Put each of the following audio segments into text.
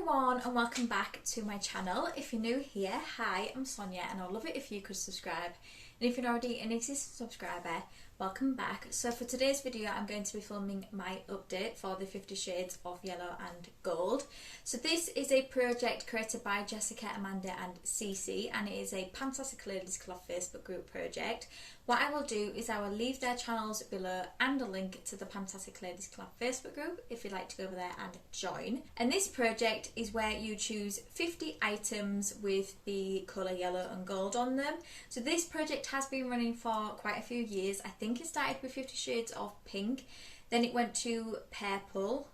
everyone and welcome back to my channel. If you're new here, hi, I'm Sonia and I'd love it if you could subscribe. And if you're already an existing subscriber, welcome back. So for today's video I'm going to be filming my update for the 50 Shades of Yellow and Gold. So this is a project created by Jessica, Amanda and Cece, and it is a PANtastic Ladies Club Facebook group project. What I will do is I will leave their channels below and a link to the PANtastic Ladies Club Facebook group if you'd like to go over there and join. And this project is where you choose 50 items with the colour yellow and gold on them. So this project has been running for quite a few years. I think it started with 50 Shades of Pink, then it went to Purple,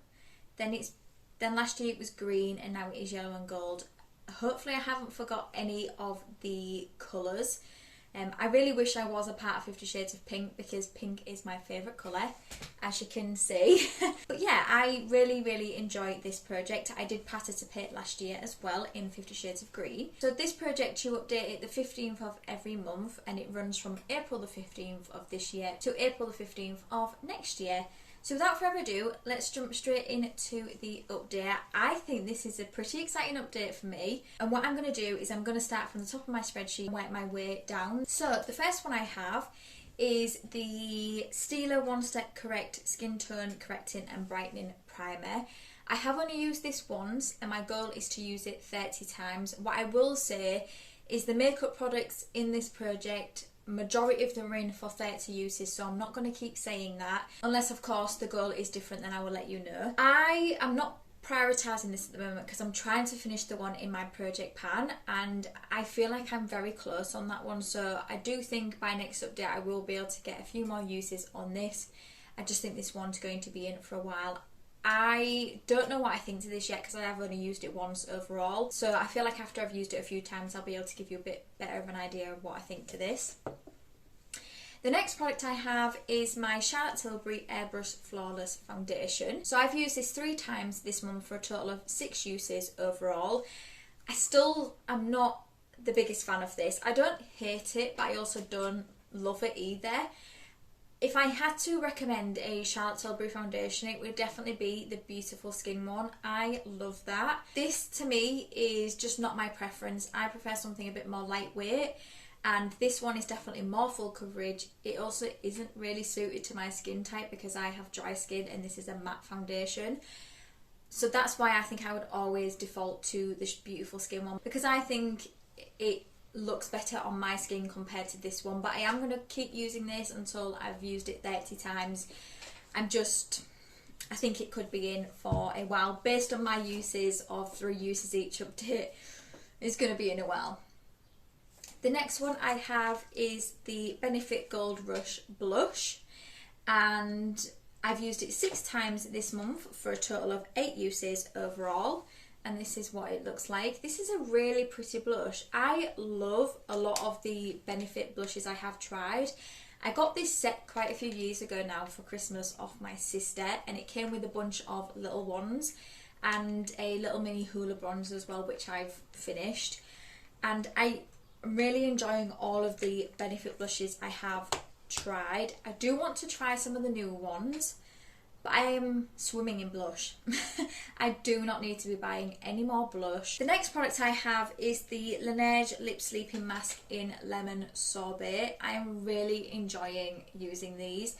then last year it was green, and now it is yellow and gold. Hopefully I haven't forgot any of the colours. I really wish I was a part of 50 Shades of Pink because pink is my favourite colour, as you can see. But yeah, I really enjoyed this project. I did participate last year as well in 50 Shades of Green. So this project, you update it the 15th of every month, and it runs from April the 15th of this year to April the 15th of next year. So without further ado, let's jump straight into the update. I think this is a pretty exciting update for me. And what I'm going to do is I'm going to start from the top of my spreadsheet and work my way down. So the first one I have is the Stella One Step Correct Skin Tone Correcting and Brightening Primer. I have only used this once and my goal is to use it 30 times. What I will say is the makeup products in this project, majority of them are in for 30 uses, so I'm not going to keep saying that unless of course the goal is different, then I will let you know. I am not prioritising this at the moment because I'm trying to finish the one in my project pan, and I feel like I'm very close on that one, so I do think by next update I will be able to get a few more uses on this. I just think this one's going to be in for a while. I don't know what I think to this yet because I have only used it once overall, so I feel like after I've used it a few times I'll be able to give you a bit better of an idea of what I think to this. The next product I have is my Charlotte Tilbury Airbrush Flawless Foundation. So I've used this 3 times this month for a total of 6 uses overall. I still am not the biggest fan of this. I don't hate it, but I also don't love it either. If I had to recommend a Charlotte Tilbury foundation, it would definitely be the Beautiful Skin one. I love that. This to me is just not my preference. I prefer something a bit more lightweight, and this one is definitely more full coverage. It also isn't really suited to my skin type because I have dry skin and this is a matte foundation. So that's why I think I would always default to this Beautiful Skin one, because I think it looks better on my skin compared to this one. But I am going to keep using this until I've used it 30 times. I think it could be in for a while. Based on my uses of 3 uses each update, it's going to be in a while. The next one I have is the Benefit Gold Rush Blush, and I've used it 6 times this month for a total of 8 uses overall. And this is what it looks like. This is a really pretty blush. I love a lot of the Benefit blushes I have tried. I got this set quite a few years ago now for Christmas off my sister, and it came with a bunch of little ones and a little mini hula bronze as well, which I've finished. And I'm really enjoying all of the Benefit blushes I have tried. I do want to try some of the newer ones, but I am swimming in blush. I do not need to be buying any more blush. The next product I have is the Laneige Lip Sleeping Mask in Lemon Sorbet. I am really enjoying using these.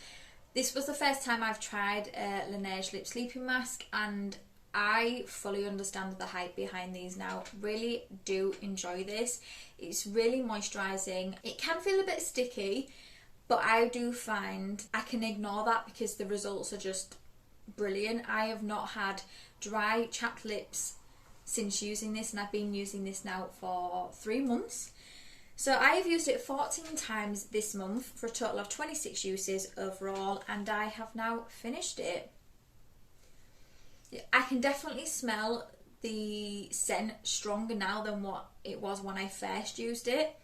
This was the first time I've tried a Laneige Lip Sleeping Mask, and I fully understand the hype behind these now. Really do enjoy this. It's really moisturising. It can feel a bit sticky, but I do find I can ignore that because the results are just brilliant. I have not had dry, chapped lips since using this, and I've been using this now for 3 months. So I have used it 14 times this month for a total of 26 uses overall, and I have now finished it. I can definitely smell the scent stronger now than what it was when I first used it.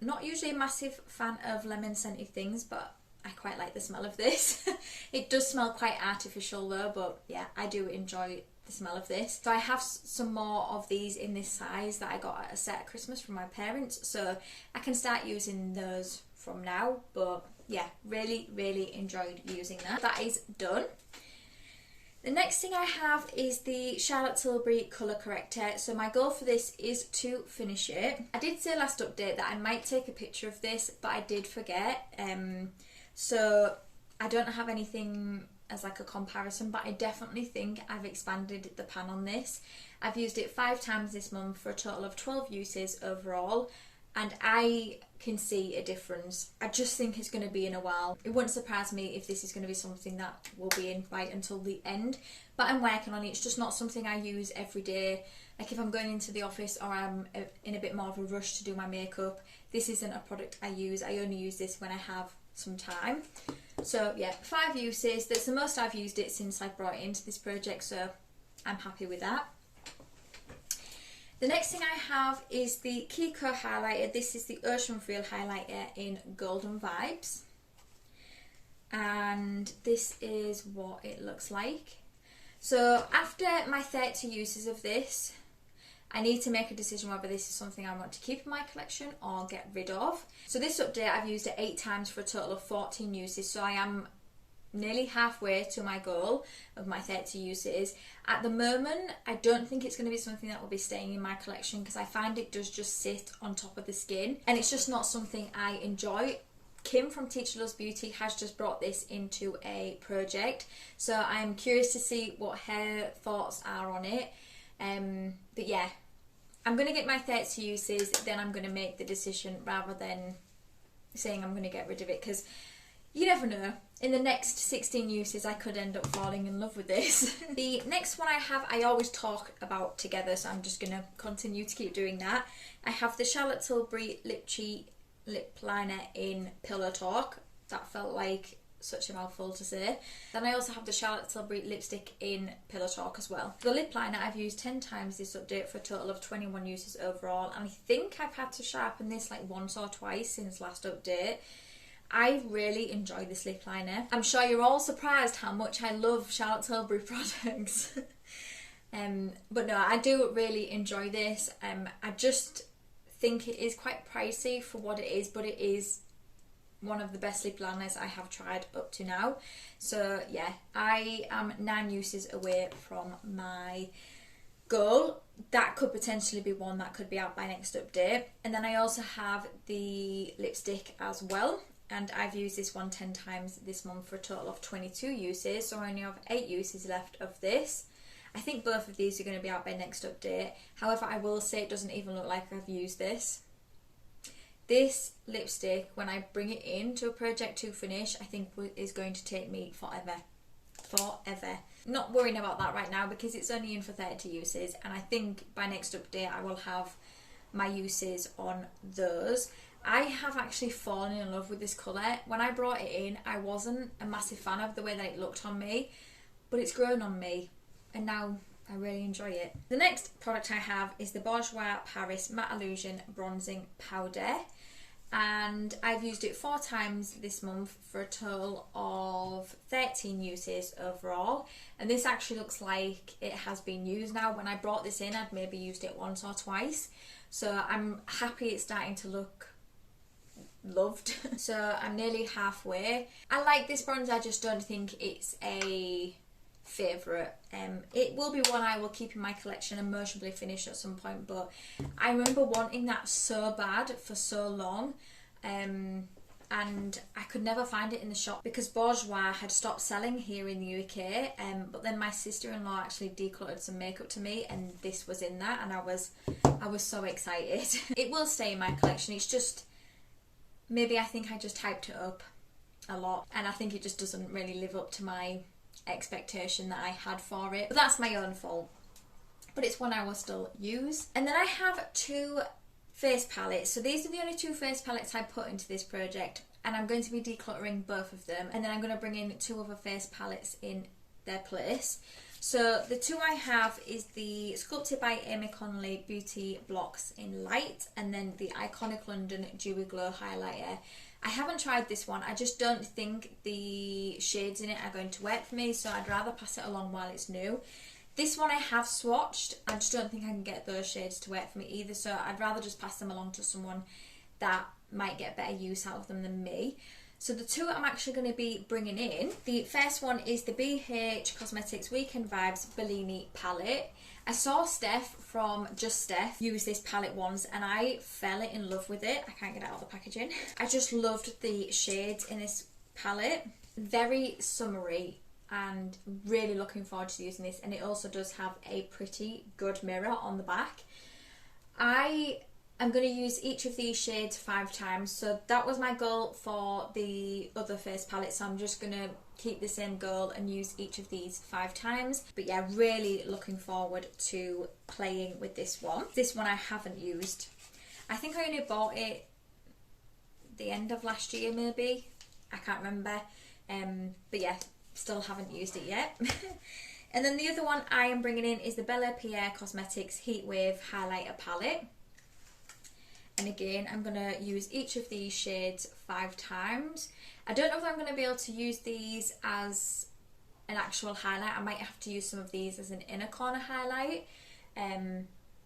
Not usually a massive fan of lemon scented things, but I quite like the smell of this. It does smell quite artificial though, but yeah, I do enjoy the smell of this. So I have some more of these in this size that I got at a set at Christmas from my parents, so I can start using those from now. But yeah, really enjoyed using that. That is done. The next thing I have is the Charlotte Tilbury colour corrector. So my goal for this is to finish it. I did say last update that I might take a picture of this, but I did forget. So I don't have anything as like a comparison, but I definitely think I've expanded the pan on this. I've used it 5 times this month for a total of 12 uses overall, and I can see a difference. I just think it's going to be in a while. It wouldn't surprise me if this is going to be something that will be in right until the end, but I'm working on it. It's just not something I use every day. Like if I'm going into the office or I'm in a bit more of a rush to do my makeup, this isn't a product I use. I only use this when I have some time. So yeah, 5 uses. That's the most I've used it since I brought it into this project, so I'm happy with that. The next thing I have is the Kiko highlighter. This is the Ocean Feel highlighter in Golden Vibes. And this is what it looks like. So after my 30 uses of this, I need to make a decision whether this is something I want to keep in my collection or get rid of. So this update I've used it 8 times for a total of 14 uses. So I am nearly halfway to my goal of my 30 uses. At the moment, I don't think it's going to be something that will be staying in my collection because I find it does just sit on top of the skin and it's just not something I enjoy. Kim from Teacher Loves Beauty has just brought this into a project, so I'm curious to see what her thoughts are on it. But yeah, I'm going to get my 30 uses, then I'm going to make the decision rather than saying I'm going to get rid of it, because you never know. In the next 16 uses, I could end up falling in love with this. The next one I have, I always talk about together, so I'm just going to continue to keep doing that. I have the Charlotte Tilbury Lipsy lip liner in Pillow Talk. That felt like such a mouthful to say. Then I also have the Charlotte Tilbury lipstick in Pillow Talk as well. The lip liner I've used 10 times this update for a total of 21 uses overall, and I think I've had to sharpen this like once or twice since last update. I really enjoy this lip liner. I'm sure you're all surprised how much I love Charlotte Tilbury products. But no, I do really enjoy this. I just think it is quite pricey for what it is, but it is one of the best lip liners I have tried up to now. So yeah, I am 9 uses away from my goal. That could potentially be one that could be out by next update. And then I also have the lipstick as well, and I've used this one 10 times this month for a total of 22 uses, so I only have 8 uses left of this. I think both of these are going to be out by next update. However, I will say it doesn't even look like I've used this. This lipstick, when I bring it into a project to finish, I think is going to take me forever. Forever. Not worrying about that right now because it's only in for 30 uses, and I think by next update I will have my uses on those. I have actually fallen in love with this colour. When I brought it in, I wasn't a massive fan of the way that it looked on me, but it's grown on me, and now I really enjoy it. The next product I have is the Bourjois Paris Matte Illusion Bronzing Powder, and I've used it 4 times this month for a total of 13 uses overall, and this actually looks like it has been used now. When I brought this in, I'd maybe used it once or twice, so I'm happy it's starting to look loved. So I'm nearly halfway. I like this bronzer, I just don't think it's a favourite. It will be one I will keep in my collection and most probably finish at some point, but I remember wanting that so bad for so long, and I could never find it in the shop because Bourjois had stopped selling here in the UK, but then my sister-in-law actually decluttered some makeup to me and this was in that, and I was so excited. It will stay in my collection. It's just maybe I think I just hyped it up a lot, and I think it just doesn't really live up to my expectation that I had for it, but that's my own fault. But it's one I will still use. And then I have 2 face palettes. So these are the only 2 face palettes I put into this project, and I'm going to be decluttering both of them, and then I'm going to bring in 2 other face palettes in their place. So the 2 I have is the Sculpted by Amy Connolly Beauty Blocks in Light, and then the Iconic London Dewy Glow Highlighter. I haven't tried this one. I just don't think the shades in it are going to work for me, so I'd rather pass it along while it's new. This one I have swatched. I just don't think I can get those shades to work for me either, so I'd rather just pass them along to someone that might get better use out of them than me. So the two I'm actually going to be bringing in, the first one is the BH Cosmetics Weekend Vibes Bellini palette. I saw Steph from Just Steph use this palette once and I fell in love with it. I can't get it out of the packaging. I just loved the shades in this palette. Very summery and really looking forward to using this, and it also does have a pretty good mirror on the back. I'm going to use each of these shades 5 times, so that was my goal for the other face palette, so I'm just going to keep the same goal and use each of these 5 times. But yeah, really looking forward to playing with this one. This one I haven't used. I think I only bought it the end of last year maybe, I can't remember, but yeah, still haven't used it yet. And then the other one I am bringing in is the Bella Pierre Cosmetics Heatwave Highlighter Palette. And again, I'm going to use each of these shades 5 times. I don't know if I'm going to be able to use these as an actual highlight. I might have to use some of these as an inner corner highlight.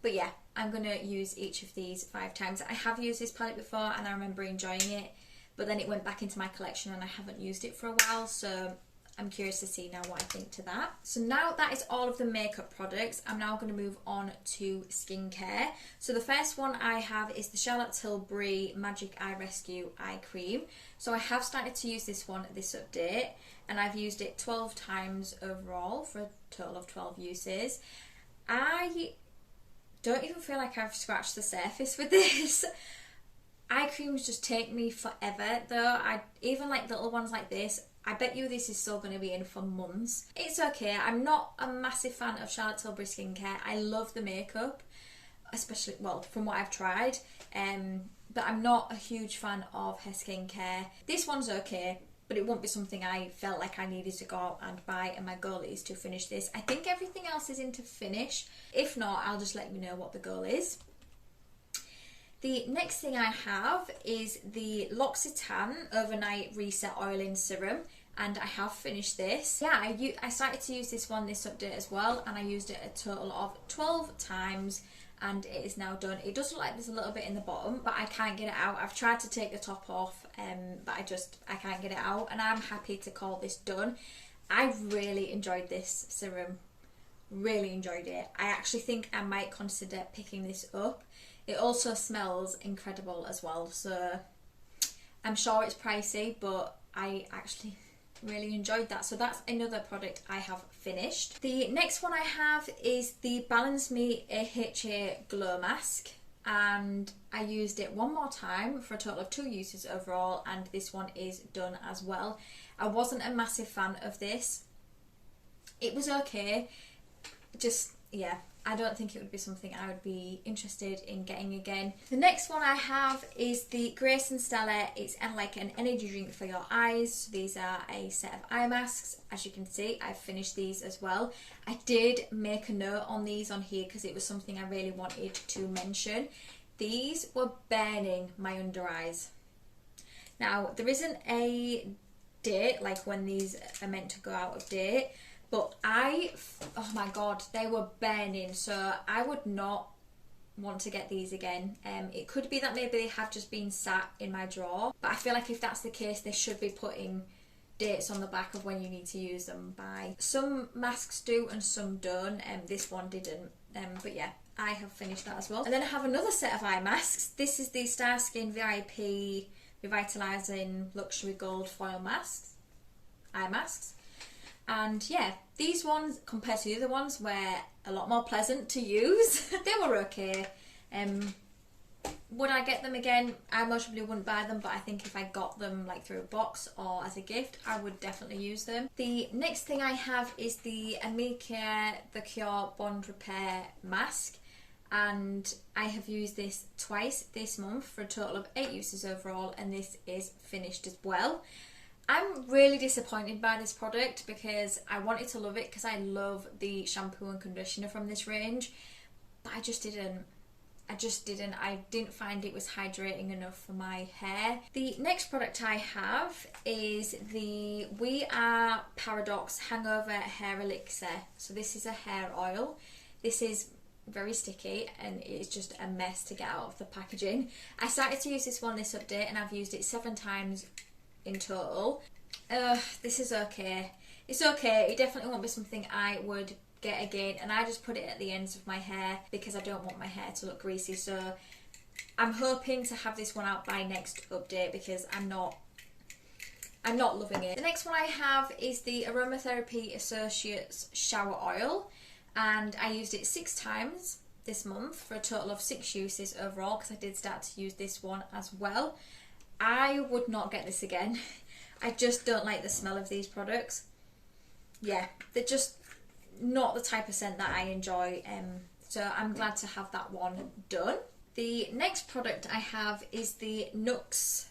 But yeah, I'm going to use each of these 5 times. I have used this palette before and I remember enjoying it, but then it went back into my collection and I haven't used it for a while, so I'm curious to see now what I think to that. So now that is all of the makeup products, I'm now going to move on to skincare. So the first one I have is the Charlotte Tilbury Magic Eye Rescue Eye Cream. So I have started to use this one this update, and I've used it 12 times overall for a total of 12 uses. I don't even feel like I've scratched the surface with this. Eye creams just take me forever though. Even like little ones like this, I bet you this is still going to be in for months. It's okay. I'm not a massive fan of Charlotte Tilbury skincare. I love the makeup, especially, well, from what I've tried, but I'm not a huge fan of her skincare. This one's okay, but it won't be something I felt like I needed to go out and buy, and my goal is to finish this. I think everything else is in to finish. If not, I'll just let you know what the goal is. The next thing I have is the L'Occitane Overnight Reset Oiling Serum, and I have finished this. Yeah, I started to use this one this update as well, and I used it a total of 12 times, and it is now done. It does look like there's a little bit in the bottom, but I can't get it out. I've tried to take the top off, but I can't get it out, and I'm happy to call this done. I really enjoyed this serum, really enjoyed it. I actually think I might consider picking this up. It also smells incredible as well, so I'm sure it's pricey, but I actually really enjoyed that. So that's another product I have finished. The next one I have is the Balance Me AHA Glow Mask, and I used it one more time for a total of 2 uses overall, and this one is done as well. I wasn't a massive fan of this. It was okay, just, yeah, I don't think it would be something I would be interested in getting again. The next one I have is the Grace and Stella. It's like an energy drink for your eyes. So these are a set of eye masks. As you can see, I've finished these as well. I did make a note on these on here because it was something I really wanted to mention. These were burning my under eyes. Now, there isn't a date, like when these are meant to go out of date, but oh my god, they were burning, so I would not want to get these again. It could be that maybe they have just been sat in my drawer, but I feel like if that's the case, they should be putting dates on the back of when you need to use them by. Some masks do and some don't, this one didn't, but yeah, I have finished that as well. And then I have another set of eye masks. This is the Starskin VIP Revitalising Luxury Gold Foil Masks, eye masks. And yeah, these ones, compared to the other ones, were a lot more pleasant to use. They were okay. Would I get them again? I most probably wouldn't buy them, but I think if I got them like through a box or as a gift, I would definitely use them. The next thing I have is the Amica The Cure Bond Repair Mask, and I have used this twice this month for a total of 8 uses overall, and this is finished as well. I'm really disappointed by this product because I wanted to love it because I love the shampoo and conditioner from this range, but I just didn't. I didn't find it was hydrating enough for my hair. The next product I have is the We Are Paradox Hangover Hair Elixir. So this is a hair oil. This is very sticky and it's just a mess to get out of the packaging. I started to use this one this update and I've used it 7 times in total. This is okay. It's okay. It definitely won't be something I would get again, and I just put it at the ends of my hair because I don't want my hair to look greasy. So I'm hoping to have this one out by next update because I'm not loving it. The next one I have is the Aromatherapy Associates Shower Oil, and I used it 6 times this month for a total of 6 uses overall because I did start to use this one as well. I would not get this again. I just don't like the smell of these products. Yeah, they're just not the type of scent that I enjoy, so I'm glad to have that one done. The next product I have is the Nux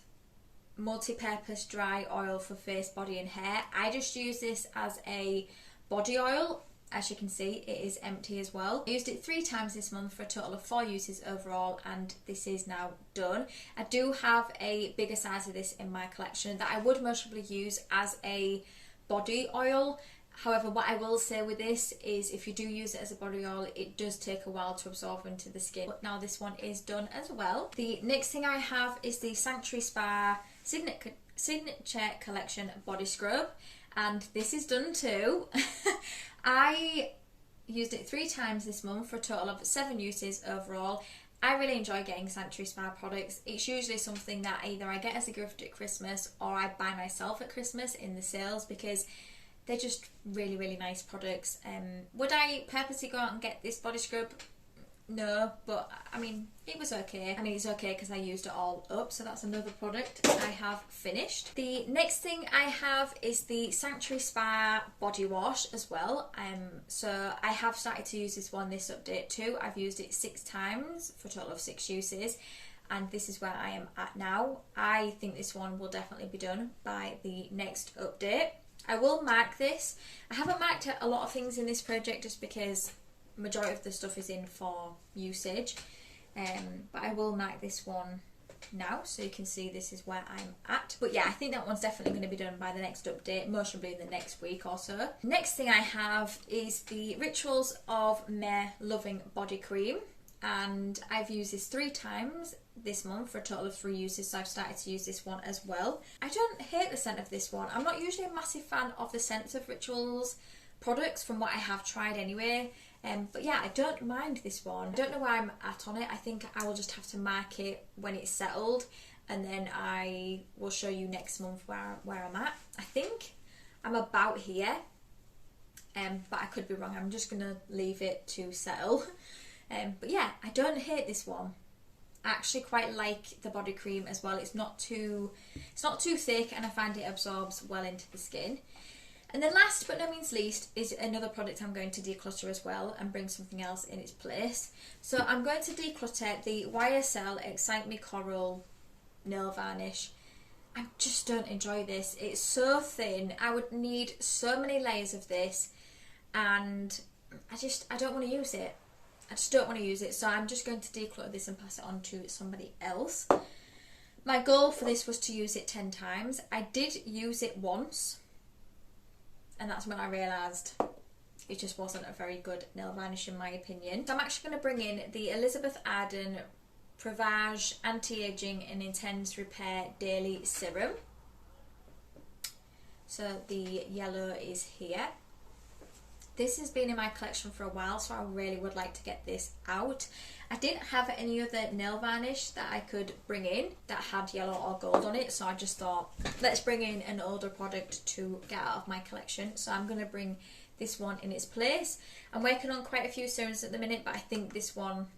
multi-purpose dry oil for face, body and hair. I just use this as a body oil. As you can see, it is empty as well. I used it 3 times this month for a total of 4 uses overall, and this is now done. I do have a bigger size of this in my collection that I would most probably use as a body oil. However, what I will say with this is if you do use it as a body oil, it does take a while to absorb into the skin. But now this one is done as well. The next thing I have is the Sanctuary Spire Signature Collection Body Scrub, and this is done too. I used it 3 times this month for a total of 7 uses overall. I really enjoy getting Sanctuary Spire products. It's usually something that either I get as a gift at Christmas or I buy myself at Christmas in the sales because they're just really, really nice products. Would I purposely go out and get this body scrub? No, but I mean, it was okay. I mean, it's okay because I used it all up, so that's another product I have finished. The next thing I have is the Sanctuary Spire body wash as well. So I have started to use this one this update too. I've used it 6 times for a total of 6 uses, and this is where I am at now. I think this one will definitely be done by the next update. I will mark this. I haven't marked a lot of things in this project just because majority of the stuff is in for usage, but I will mark this one now so you can see this is where I'm at. But yeah, I think that one's definitely going to be done by the next update, most probably in the next week or so. Next thing I have is the Rituals of May Loving Body Cream, and I've used this 3 times this month for a total of 3 uses, so I've started to use this one as well. I don't hate the scent of this one. I'm not usually a massive fan of the scents of Rituals products from what I have tried anyway, but yeah, I don't mind this one. I don't know where I'm at on it. I think I will just have to mark it when it's settled, and then I will show you next month where I'm at. I think I'm about here, but I could be wrong. I'm just going to leave it to settle. But yeah, I don't hate this one. I actually quite like the body cream as well. It's not too thick, and I find it absorbs well into the skin. And then last but no means least is another product I'm going to declutter as well and bring something else in its place. So I'm going to declutter the YSL Excite Me Coral Nail Varnish. I just don't enjoy this. It's so thin. I would need so many layers of this, and I don't want to use it. I just don't want to use it, so I'm just going to declutter this and pass it on to somebody else. My goal for this was to use it 10 times. I did use it once, and that's when I realised it just wasn't a very good nail varnish in my opinion. So I'm actually going to bring in the Elizabeth Arden Prevage Anti-Aging and Intense Repair Daily Serum. So the yellow is here. This has been in my collection for a while, so I really would like to get this out. I didn't have any other nail varnish that I could bring in that had yellow or gold on it, so I just thought, let's bring in an older product to get out of my collection. So I'm going to bring this one in its place. I'm working on quite a few serums at the minute, but I think this one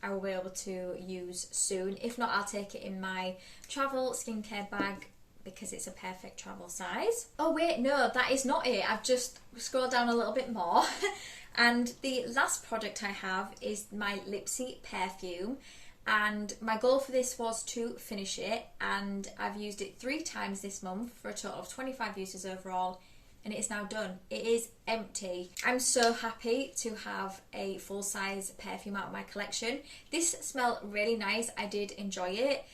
I will be able to use soon. If not, I'll take it in my travel skincare bag because it's a perfect travel size. Oh wait, no, that is not it. I've just scrolled down a little bit more. And the last product I have is my Lipsy perfume. And my goal for this was to finish it. And I've used it 3 times this month for a total of 25 uses overall. And it is now done. It is empty. I'm so happy to have a full-size perfume out of my collection. This smelled really nice. I did enjoy it.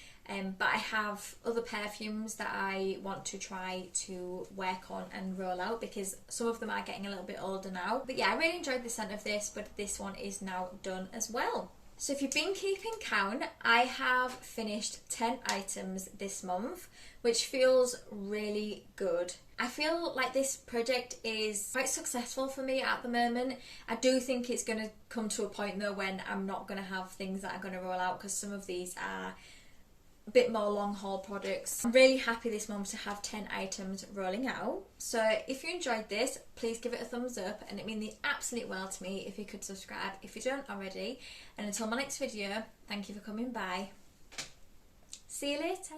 But I have other perfumes that I want to try to work on and roll out because some of them are getting a little bit older now. But yeah, I really enjoyed the scent of this, but this one is now done as well. So if you've been keeping count, I have finished 10 items this month, which feels really good. I feel like this project is quite successful for me at the moment. I do think it's going to come to a point though when I'm not going to have things that are going to roll out, because some of these are a bit more long haul products. I'm really happy this month to have 10 items rolling out. So if you enjoyed this, please give it a thumbs up, and it means the absolute world to me if you could subscribe if you don't already. And until my next video, thank you for coming by. See you later.